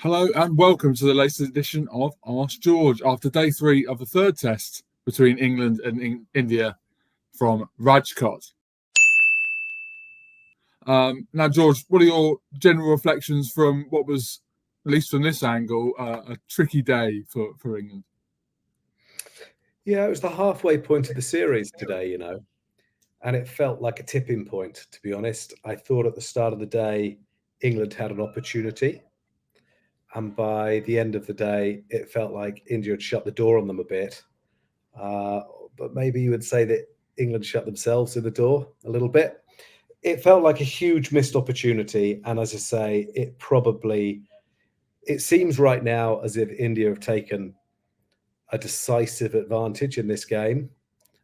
Hello and welcome to the latest edition of Ask George after day 3 of the third test between England and India from Rajkot. Now, George, what are your general reflections from what was, at least from this angle, a tricky day for England? Yeah, it was the halfway point of the series today, and it felt like a tipping point, to be honest. I thought at the start of the day, England had an opportunity. And by the end of the day, it felt like India had shut the door on them a bit. But maybe you would say that England shut themselves in the door a little bit. It felt like a huge missed opportunity. And as I say, it seems right now as if India have taken a decisive advantage in this game.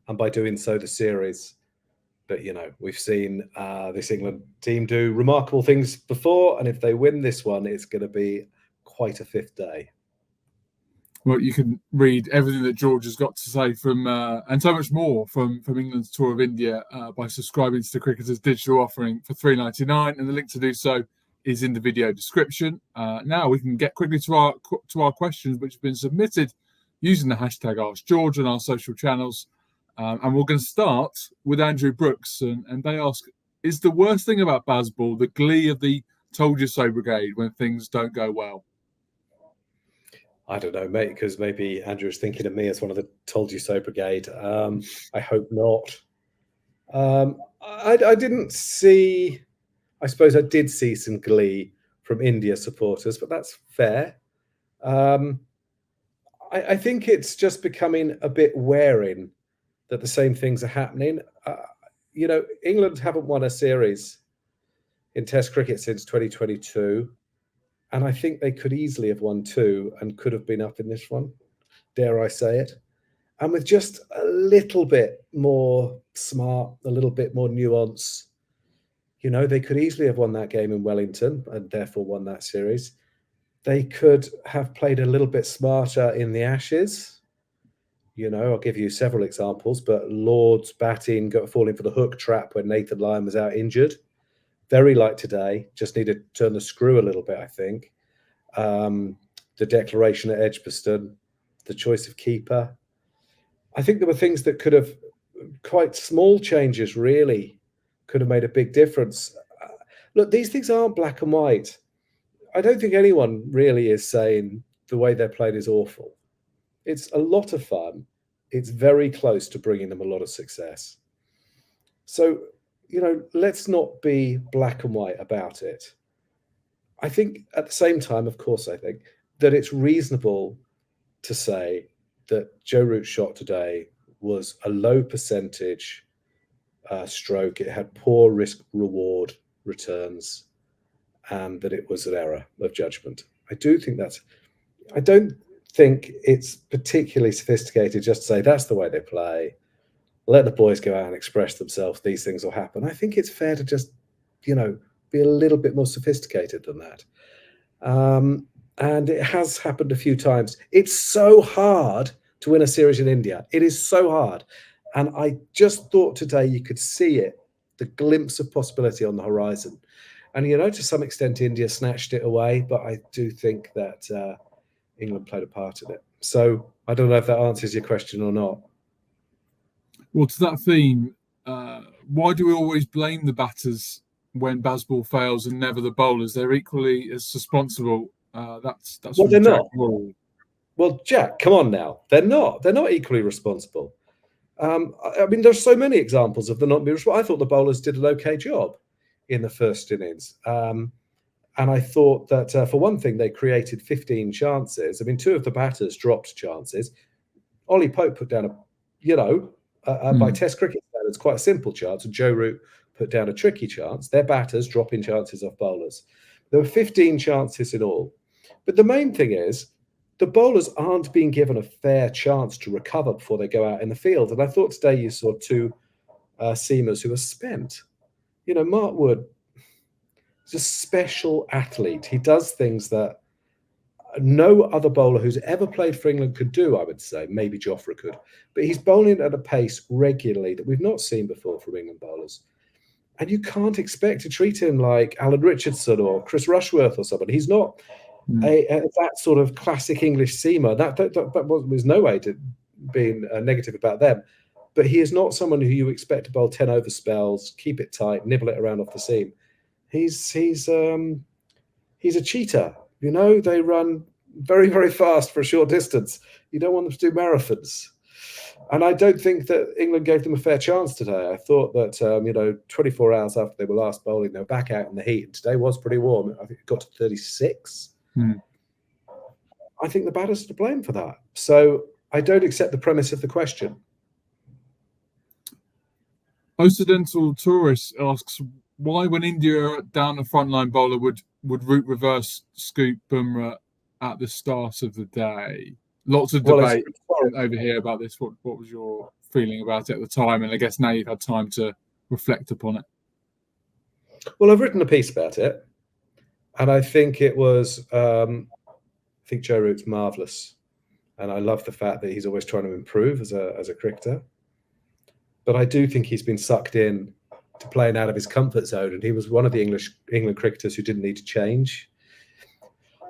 And by doing so, the series. But, we've seen this England team do remarkable things before. And if they win this one, it's going to be quite a fifth day. Well, you can read everything that George has got to say from and so much more from England's tour of India by subscribing to the Cricketers digital offering for $3.99, and the link to do so is in the video description. Now we can get quickly to our questions, which have been submitted using the hashtag AskGeorge on our social channels, and we're going to start with Andrew Brooks, and they ask: is the worst thing about Bazball the glee of the "Told You So" brigade when things don't go well? I don't know, mate, because maybe Andrew is thinking of me as one of the Told You So brigade. I hope not. I didn't see, I suppose I did see some glee from India supporters, but that's fair. I think it's just becoming a bit wearing that the same things are happening. England haven't won a series in Test cricket since 2022. And I think they could easily have won 2 and could have been up in this one, dare I say it. And with just a little bit more smart, a little bit more nuance, they could easily have won that game in Wellington and therefore won that series. They could have played a little bit smarter in the Ashes. I'll give you several examples, but Lord's batting falling for the hook trap when Nathan Lyon was out injured. Very like today, just need to turn the screw a little bit, I think. The declaration at Edgbaston, the choice of keeper. I think there were things that could have, quite small changes really, could have made a big difference. Look, these things aren't black and white. I don't think anyone really is saying the way they're played is awful. It's a lot of fun. It's very close to bringing them a lot of success. So, let's not be black and white about it. I think at the same time, of course, I think that it's reasonable to say that Joe Root's shot today was a low percentage stroke. It had poor risk-reward returns, and that it was an error of judgment. I don't think it's particularly sophisticated just to say that's the way they play. Let the boys go out and express themselves. These things will happen. I think it's fair to just, be a little bit more sophisticated than that. And it has happened a few times. It's so hard to win a series in India. It is so hard. And I just thought today you could see it, the glimpse of possibility on the horizon. And, to some extent, India snatched it away. But I do think that England played a part in it. So I don't know if that answers your question or not. Well, to that theme, why do we always blame the batters when Bazball fails and never the bowlers? They're equally as responsible. That's well, they're not. Rule. Well, Jack, come on now. They're not. They're not equally responsible. There's so many examples of them not being responsible. I thought the bowlers did an okay job in the first innings. And I thought that, for one thing, they created 15 chances. 2 of the batters dropped chances. Ollie Pope put down by Test cricket standards, quite a simple chance, and Joe Root put down a tricky chance. Their batters dropping chances off bowlers. There were 15 chances in all. But the main thing is, the bowlers aren't being given a fair chance to recover before they go out in the field. And I thought today you saw 2 seamers who were spent. Mark Wood is a special athlete. He does things that no other bowler who's ever played for England could do, I would say. Maybe Jofra could. But he's bowling at a pace regularly that we've not seen before from England bowlers. And you can't expect to treat him like Alan Richardson or Chris Rushworth or somebody. He's not that sort of classic English seamer. That was no way to being negative about them. But he is not someone who you expect to bowl 10 over spells, keep it tight, nibble it around off the seam. He's a cheater. You know, they run very, very fast for a short distance. You don't want them to do marathons. And I don't think that England gave them a fair chance today. I thought that, 24 hours after they were last bowling, they were back out in the heat. And today was pretty warm. I think it got to 36. I think the batters are to blame for that. So I don't accept the premise of the question. Occidental Tourist asks, why when India down a frontline bowler would route reverse scoop Bumrah at the start of the day? Lots of debate over here about this. What was your feeling about it at the time? And I guess now you've had time to reflect upon it. Well, I've written a piece about it, and I think it was. I think Joe Root's marvellous, and I love the fact that he's always trying to improve as a cricketer. But I do think he's been sucked in to playing out of his comfort zone, and he was one of the England cricketers who didn't need to change.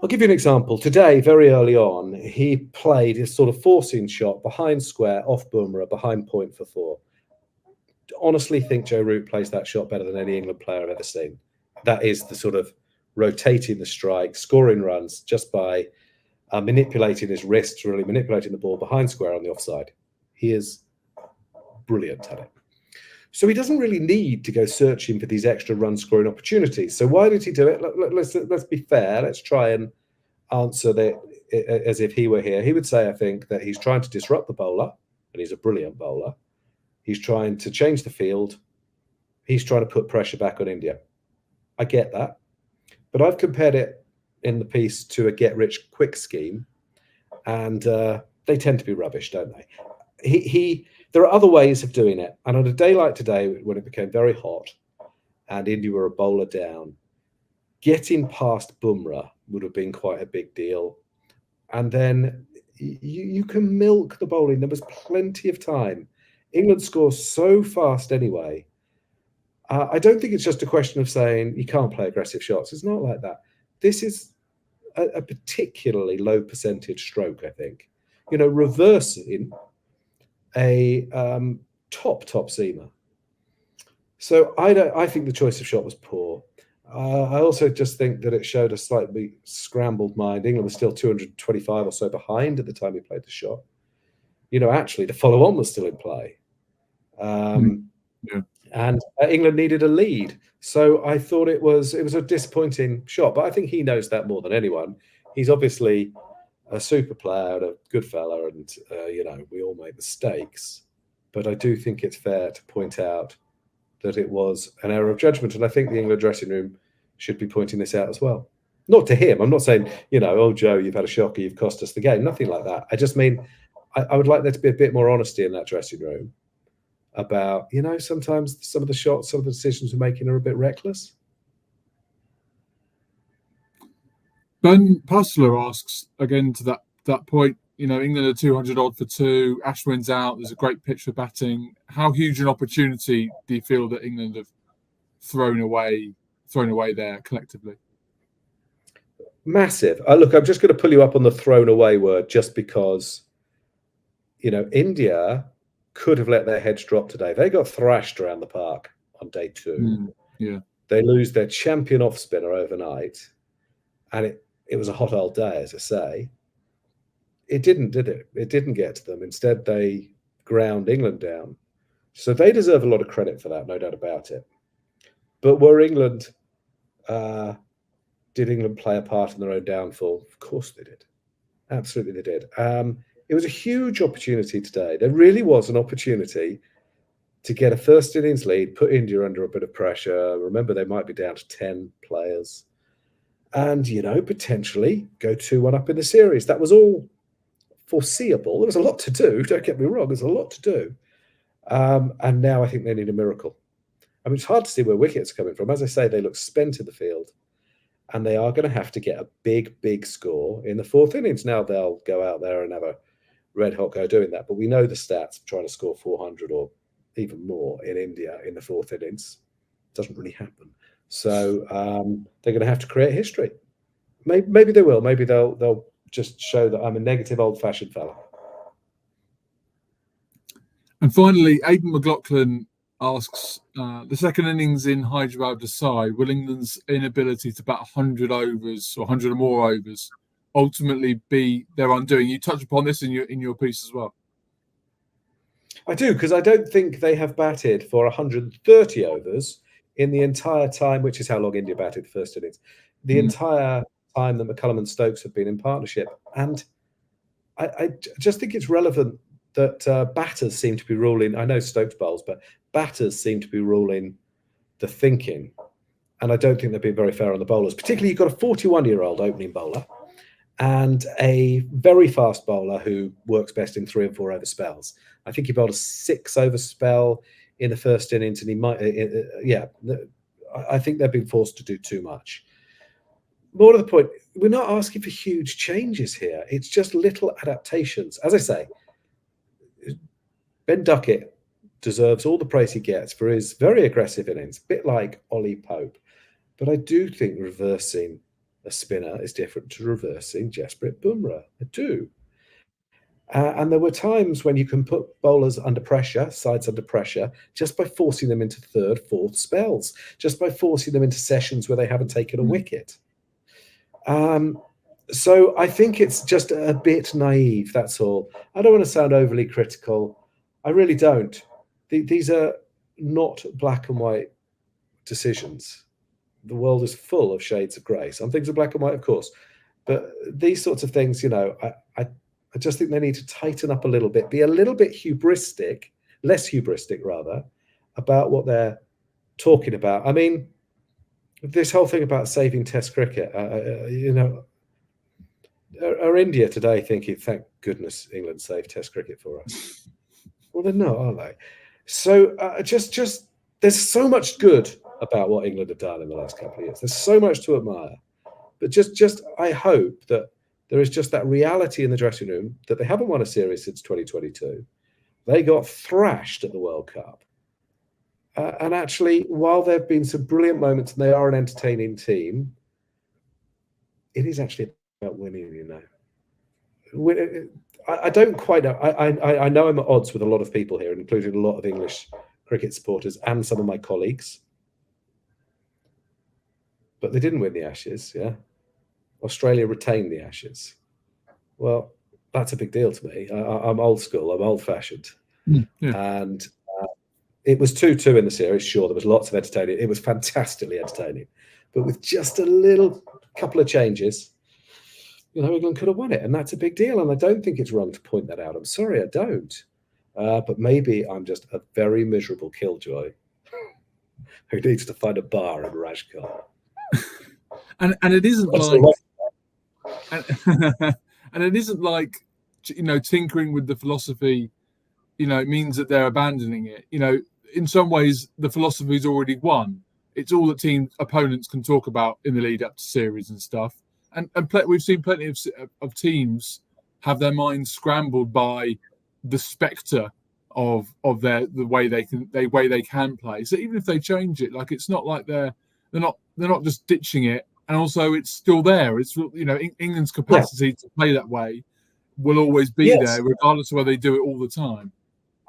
I'll give you an example. Today, very early on, he played his sort of forcing shot behind square, off Bumrah, behind point for 4. Honestly think Joe Root plays that shot better than any England player I've ever seen. That is the sort of rotating the strike, scoring runs just by manipulating his wrists, really manipulating the ball behind square on the offside. He is brilliant at it. So he doesn't really need to go searching for these extra run scoring opportunities. So why did he do it? Let's be fair. Let's try and answer that as if he were here. He would say, I think, that he's trying to disrupt the bowler, and he's a brilliant bowler. He's trying to change the field. He's trying to put pressure back on India. I get that. But I've compared it in the piece to a get-rich-quick scheme, and they tend to be rubbish, don't they? There are other ways of doing it. And on a day like today, when it became very hot and India were a bowler down, getting past Bumrah would have been quite a big deal. And then you can milk the bowling. There was plenty of time. England scores so fast anyway. I don't think it's just a question of saying you can't play aggressive shots. It's not like that. This is a particularly low percentage stroke, I think. Reversing a top seamer. So I think the choice of shot was poor. I also just think that it showed a slightly scrambled mind. England was still 225 or so behind at the time he played the shot. Actually, the follow-on was still in play. And England needed a lead. So I thought it was a disappointing shot. But I think he knows that more than anyone. He's obviously a super player and a good fella, and we all make mistakes. But I do think it's fair to point out that it was an error of judgment, and I think the England dressing room should be pointing this out as well. Not to him. I'm not saying, oh, Joe, you've had a shocker, you've cost us the game. Nothing like that. I just mean I would like there to be a bit more honesty in that dressing room about, sometimes some of the shots, some of the decisions we're making are a bit reckless. Ben Puzzler asks, again, to that point, England are 200 odd for 2, Ashwin's out, there's a great pitch for batting. How huge an opportunity do you feel that England have thrown away there collectively? Massive. Look, I'm just going to pull you up on the thrown away word just because, India could have let their heads drop today. They got thrashed around the park on day 2. They lose their champion off spinner overnight, and it was a hot old day, as I say. It didn't, did it? It didn't get to them. Instead, they ground England down. So they deserve a lot of credit for that, no doubt about it. But were England, did England play a part in their own downfall? Of course they did. Absolutely they did. It was a huge opportunity today. There really was an opportunity to get a first innings lead, put India under a bit of pressure. Remember, they might be down to 10 players. And, potentially go 2-1 up in the series. That was all foreseeable. There was a lot to do. Don't get me wrong. There's a lot to do. And now I think they need a miracle. I mean, it's hard to see where wickets are coming from. As I say, they look spent in the field. And they are going to have to get a big score in the 4th innings. Now they'll go out there and have a red hot go doing that. But we know the stats, trying to score 400 or even more in India in the 4th innings. Doesn't really happen. So they're going to have to create history. Maybe they will. Maybe they'll just show that I'm a negative, old-fashioned fella. And finally, Aidan McLaughlin asks, the second innings in Hyderabad decide, will England's inability to bat 100 overs or 100 or more overs ultimately be their undoing? You touch upon this in your piece as well. I do, because I don't think they have batted for 130 overs in the entire time, which is how long India batted the first innings, the entire time that McCullum and Stokes have been in partnership. And I just think it's relevant that batters seem to be ruling. I know Stokes bowls, but batters seem to be ruling the thinking. And I don't think they've been very fair on the bowlers. Particularly, you've got a 41-year-old opening bowler and a very fast bowler who works best in 3 and 4 over spells. I think he bowled a 6 over spell in the first innings, and he might, I think they've been forced to do too much. More to the point, we're not asking for huge changes here. It's just little adaptations. As I say, Ben Duckett deserves all the praise he gets for his very aggressive innings, a bit like Ollie Pope. But I do think reversing a spinner is different to reversing Jasprit Bumrah. I do. And there were times when you can put bowlers under pressure, sides under pressure, just by forcing them into 3rd, 4th spells, just by forcing them into sessions where they haven't taken a wicket. So I think it's just a bit naive, that's all. I don't want to sound overly critical. I really don't. These are not black and white decisions. The world is full of shades of grey. Some things are black and white, of course. But these sorts of things, I just think they need to tighten up a little bit, be a little bit hubristic, less hubristic rather, about what they're talking about. I mean, this whole thing about saving Test cricket, are India today thinking, thank goodness England saved Test cricket for us? Well, they're not, are they? So just there's so much good about what England have done in the last couple of years. There's so much to admire. But just I hope that there is just that reality in the dressing room that they haven't won a series since 2022. They got thrashed at the World Cup. And actually, while there have been some brilliant moments and they are an entertaining team, it is actually about winning, I don't quite know. I know I'm at odds with a lot of people here, including a lot of English cricket supporters and some of my colleagues. But they didn't win the Ashes, yeah? Australia retained the Ashes. Well, that's a big deal to me. I'm old school. I'm old-fashioned. And it was 2-2 in the series. Sure, there was lots of entertaining. It was fantastically entertaining. But with just a couple of changes, England could have won it. And that's a big deal. And I don't think it's wrong to point that out. I'm sorry, I don't. But maybe I'm just a very miserable killjoy who needs to find a bar in Rajkot. And it isn't and it isn't like, tinkering with the philosophy, it means that they're abandoning it. In some ways, the philosophy's already won. It's all that opponents can talk about in the lead up to series and stuff. And we've seen plenty of teams have their minds scrambled by the spectre of the way they can play. So even if they change it, like, it's not like they're not just ditching it. And also, it's still there. It's, England's capacity to play that way will always be there, regardless of whether they do it all the time.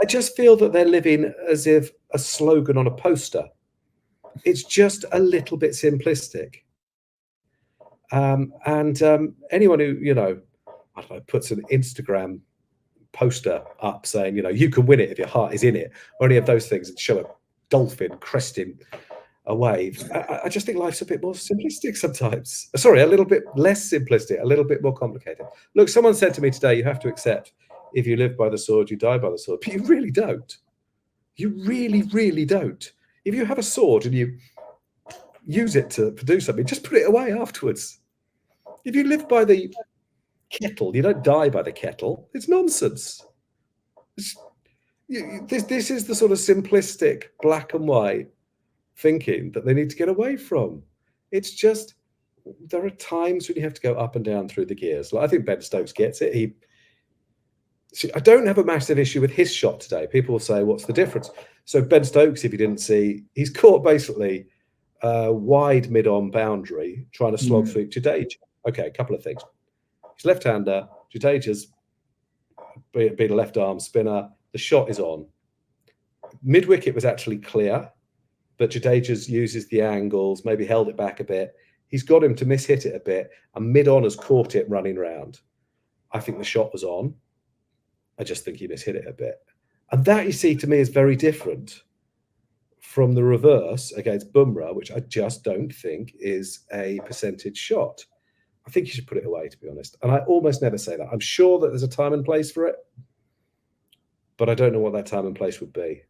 I just feel that they're living as if a slogan on a poster. It's just a little bit simplistic. Anyone who, puts an Instagram poster up saying, you can win it if your heart is in it, or any of those things, and show a dolphin cresting a wave. I just think life's a bit more simplistic sometimes. Sorry, a little bit less simplistic, a little bit more complicated. Look, someone said to me today, you have to accept if you live by the sword, you die by the sword. But you really don't. You really, really don't. If you have a sword and you use it to do something, just put it away afterwards. If you live by the kettle, you don't die by the kettle. It's nonsense. This is the sort of simplistic black and white thinking that they need to get away from. It's just, there are times when you have to go up and down through the gears. Like, I think Ben Stokes gets it. I don't have a massive issue with his shot today. People will say, what's the difference? So Ben Stokes, if you didn't see, he's caught basically wide mid-on boundary trying to slog through Jadeja. Okay, a couple of things. He's left-hander. Jadeja's being a left-arm spinner. The shot is on. Mid-wicket was actually clear, but Jadeja's uses the angles, maybe held it back a bit. He's got him to miss-hit it a bit, and mid-on has caught it running round. I think the shot was on. I just think he mishit it a bit. And that, you see, to me is very different from the reverse against Bumrah, which I just don't think is a percentage shot. I think you should put it away, to be honest. And I almost never say that. I'm sure that there's a time and place for it, but I don't know what that time and place would be.